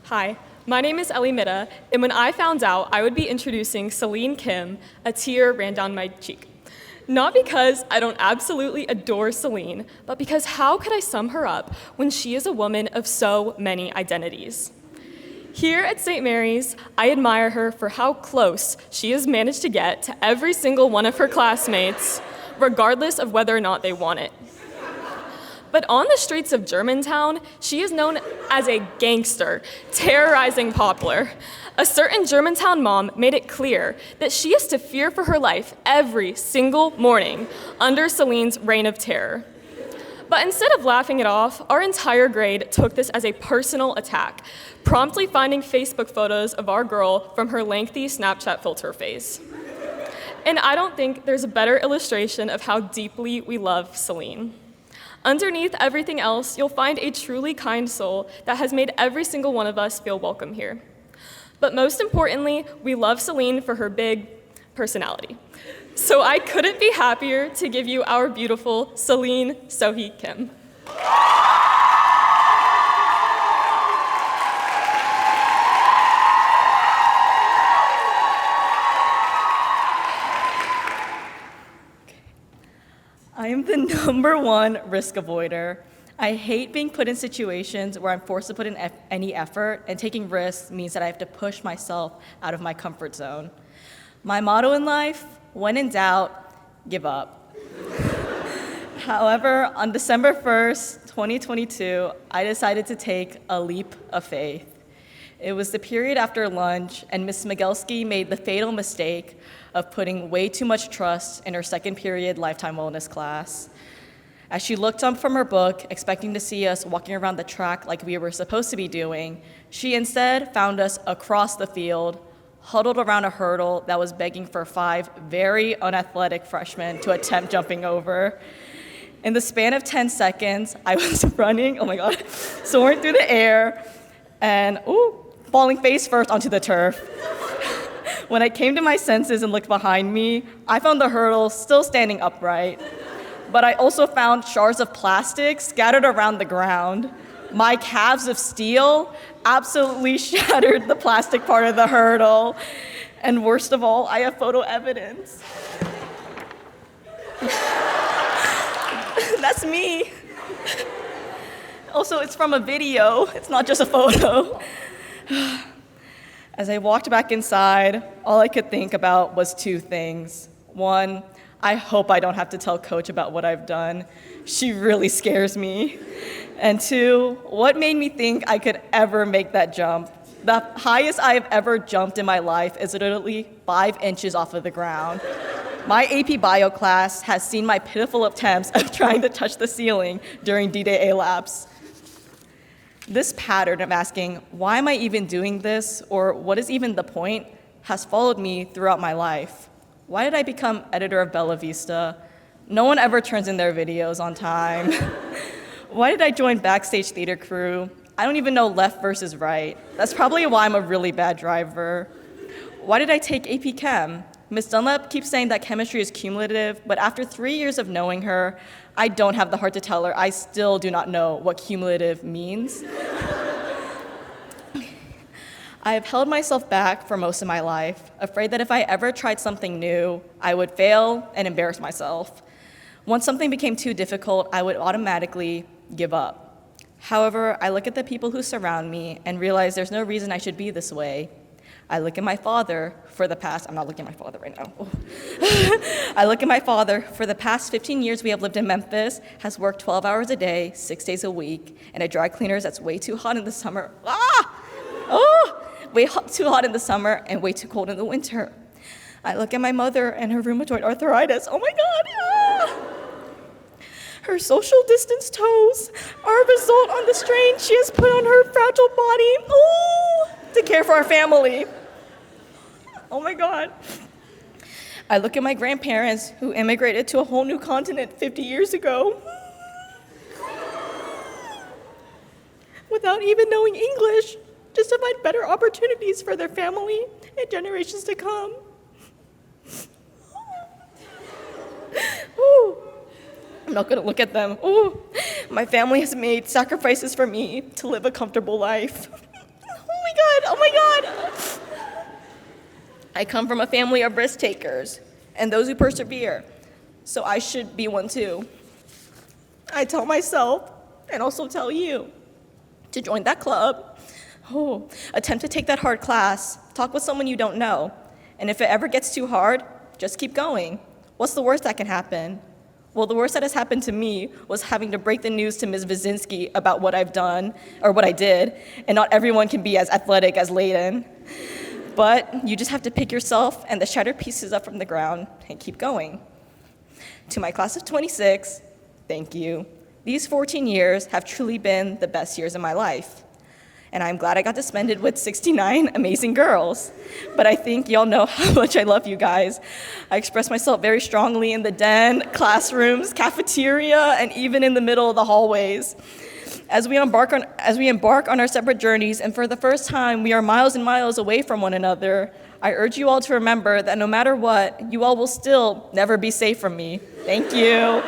Hi, my name is Ellie Mitta, and when I found out I would be introducing Celine Kim, a tear ran down my cheek. Not because I don't absolutely adore Celine, but because how could I sum her up when she is a woman of so many identities? Here at St. Mary's, I admire her for how close she has managed to get to every single one of her classmates, regardless of whether or not they want it. But on the streets of Germantown, she is known as a gangster, terrorizing Poplar. A certain Germantown mom made it clear that she is to fear for her life every single morning under Celine's reign of terror. But instead of laughing it off, our entire grade took this as a personal attack, promptly finding Facebook photos of our girl from her lengthy Snapchat filter phase. And I don't think there's a better illustration of how deeply we love Celine. Underneath everything else, you'll find a truly kind soul that has made every single one of us feel welcome here. But most importantly, we love Celine for her big personality. So I couldn't be happier to give you our beautiful Celine Sohee Kim. I am the #1 risk avoider. I hate being put in situations where I'm forced to put in any effort, and taking risks means that I have to push myself out of my comfort zone. My motto in life, when in doubt, give up. However, on December 1st, 2022, I decided to take a leap of faith. It was the period after lunch, and Ms. Smigelski made the fatal mistake of putting way too much trust in her second period lifetime wellness class. As she looked up from her book, expecting to see us walking around the track like we were supposed to be doing, she instead found us across the field, huddled around a hurdle that was begging for 5 very unathletic freshmen to attempt jumping over. In the span of 10 seconds, I was running, oh my God, soaring through the air, and falling face first onto the turf. When I came to my senses and looked behind me, I found the hurdle still standing upright. But I also found shards of plastic scattered around the ground. My calves of steel absolutely shattered the plastic part of the hurdle. And worst of all, I have photo evidence. That's me. Also, it's from a video. It's not just a photo. As I walked back inside, all I could think about was 2 things. 1, I hope I don't have to tell Coach about what I've done. She really scares me. And 2, what made me think I could ever make that jump? The highest I've ever jumped in my life is literally 5 inches off of the ground. My AP Bio class has seen my pitiful attempts of trying to touch the ceiling during D-Day A-Labs. This pattern of asking, why am I even doing this, or what is even the point, has followed me throughout my life. Why did I become editor of Bella Vista? No one ever turns in their videos on time. Why did I join Backstage Theater Crew? I don't even know left versus right. That's probably why I'm a really bad driver. Why did I take AP Chem? Ms. Dunlap keeps saying that chemistry is cumulative, but after 3 years of knowing her, I don't have the heart to tell her I still do not know what cumulative means. I have held myself back for most of my life, afraid that if I ever tried something new, I would fail and embarrass myself. Once something became too difficult, I would automatically give up. However, I look at the people who surround me and realize there's no reason I should be this way. I look at my father for the past, I'm not looking at my father right now. I look at my father for the past 15 years we have lived in Memphis, has worked 12 hours a day, 6 days a week, and a dry cleaners that's way too hot in the summer. Way too hot in the summer and way too cold in the winter. I look at my mother and her rheumatoid arthritis. Oh my God, Her social distance toes are a result on the strain she has put on her fragile body to care for our family. Oh my God. I look at my grandparents who immigrated to a whole new continent 50 years ago without even knowing English, just to find better opportunities for their family and generations to come. I'm not gonna look at them. My family has made sacrifices for me to live a comfortable life. Oh my God. I come from a family of risk takers and those who persevere, so I should be one too. I tell myself, and also tell you, to join that club. Oh, attempt to take that hard class. Talk with someone you don't know. And if it ever gets too hard, just keep going. What's the worst that can happen? Well, the worst that has happened to me was having to break the news to Ms. Wazinski about what I've done, or what I did, and not everyone can be as athletic as Layden. But you just have to pick yourself and the shattered pieces up from the ground and keep going. To my class of 26, thank you. These 14 years have truly been the best years of my life. And I'm glad I got to spend it with 69 amazing girls. But I think y'all know how much I love you guys. I express myself very strongly in the den, classrooms, cafeteria, and even in the middle of the hallways. As we embark on our separate journeys, and for the first time, we are miles and miles away from one another, I urge you all to remember that no matter what, you all will still never be safe from me. Thank you.